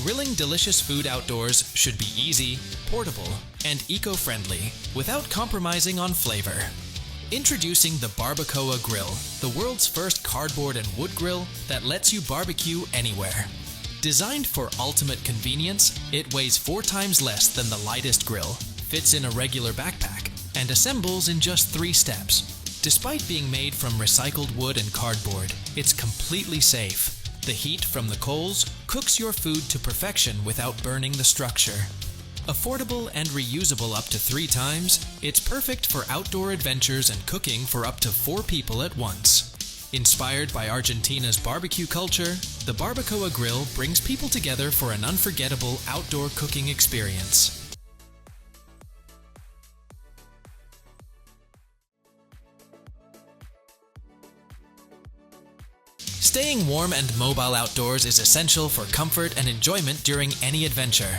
Grilling delicious food outdoors should be easy, portable, and eco-friendly without compromising on flavor. Introducing the Barbacoa Grill, the world's first cardboard and wood grill that lets you barbecue anywhere. Designed for ultimate convenience, it weighs 4 times less than the lightest grill, fits in a regular backpack, and assembles in just 3 steps. Despite being made from recycled wood and cardboard, it's completely safe. The heat from the coals cooks your food to perfection without burning the structure. Affordable and reusable up to 3 times, it's perfect for outdoor adventures and cooking for up to 4 people at once. Inspired by Argentina's barbecue culture, the Barbacoa Grill brings people together for an unforgettable outdoor cooking experience. Staying warm and mobile outdoors is essential for comfort and enjoyment during any adventure.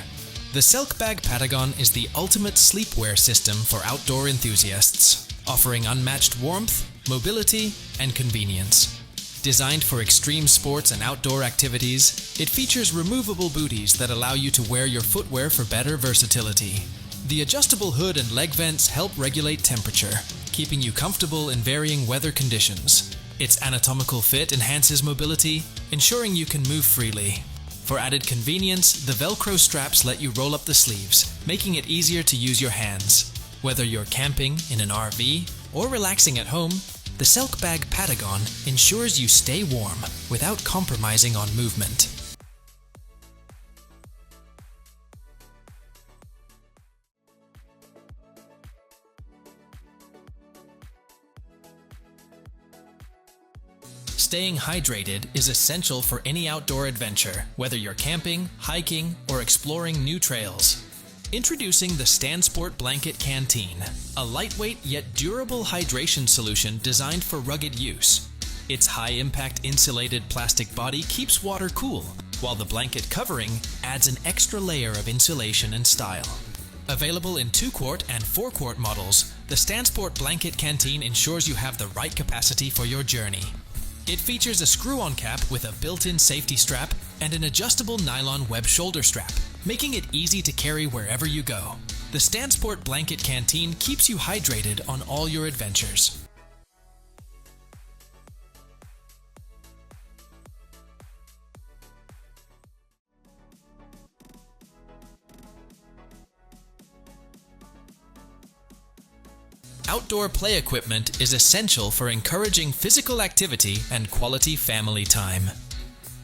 The Silk Bag Patagon is the ultimate sleepwear system for outdoor enthusiasts, offering unmatched warmth, mobility, and convenience. Designed for extreme sports and outdoor activities, it features removable booties that allow you to wear your footwear for better versatility. The adjustable hood and leg vents help regulate temperature, keeping you comfortable in varying weather conditions. Its anatomical fit enhances mobility, ensuring you can move freely. For added convenience, the Velcro straps let you roll up the sleeves, making it easier to use your hands. Whether you're camping in an RV or relaxing at home, the Silk Bag Patagon ensures you stay warm without compromising on movement. Staying hydrated is essential for any outdoor adventure, whether you're camping, hiking, or exploring new trails. Introducing the StanSport Blanket Canteen, a lightweight yet durable hydration solution designed for rugged use. Its high-impact insulated plastic body keeps water cool, while the blanket covering adds an extra layer of insulation and style. Available in 2-quart and 4-quart models, the StanSport Blanket Canteen ensures you have the right capacity for your journey. It features a screw-on cap with a built-in safety strap and an adjustable nylon web shoulder strap, making it easy to carry wherever you go. The StanSport Blanket Canteen keeps you hydrated on all your adventures. Outdoor play equipment is essential for encouraging physical activity and quality family time.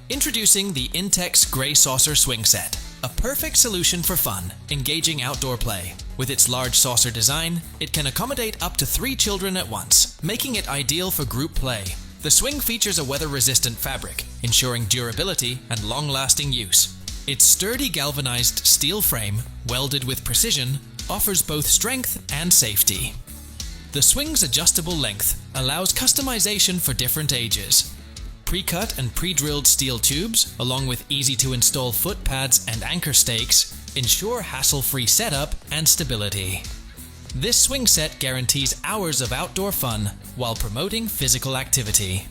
Introducing the Intex Gray Saucer Swing Set, a perfect solution for fun, engaging outdoor play. With its large saucer design, it can accommodate up to 3 children at once, making it ideal for group play. The swing features a weather-resistant fabric, ensuring durability and long-lasting use. Its sturdy galvanized steel frame, welded with precision, offers both strength and safety. The swing's adjustable length allows customization for different ages. Pre-cut and pre-drilled steel tubes, along with easy-to-install foot pads and anchor stakes, ensure hassle-free setup and stability. This swing set guarantees hours of outdoor fun while promoting physical activity.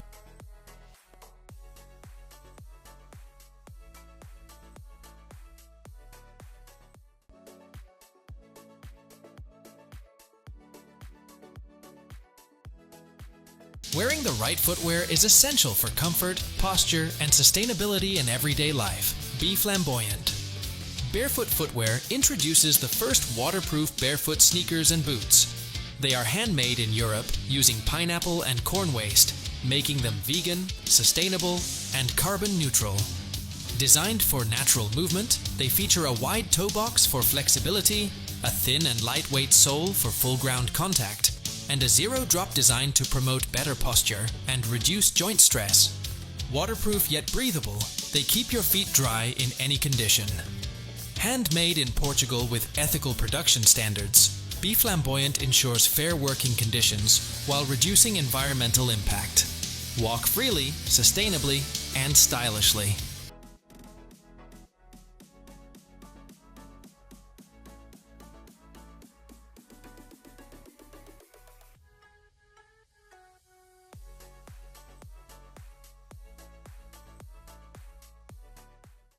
Wearing the right footwear is essential for comfort, posture, and sustainability in everyday life. Be flamboyant. Barefoot Footwear introduces the first waterproof barefoot sneakers and boots. They are handmade in Europe using pineapple and corn waste, making them vegan, sustainable, and carbon neutral. Designed for natural movement, they feature a wide toe box for flexibility, a thin and lightweight sole for full ground contact, and a zero-drop design to promote better posture and reduce joint stress. Waterproof yet breathable, they keep your feet dry in any condition. Handmade in Portugal with ethical production standards, Be Flamboyant ensures fair working conditions while reducing environmental impact. Walk freely, sustainably, and stylishly.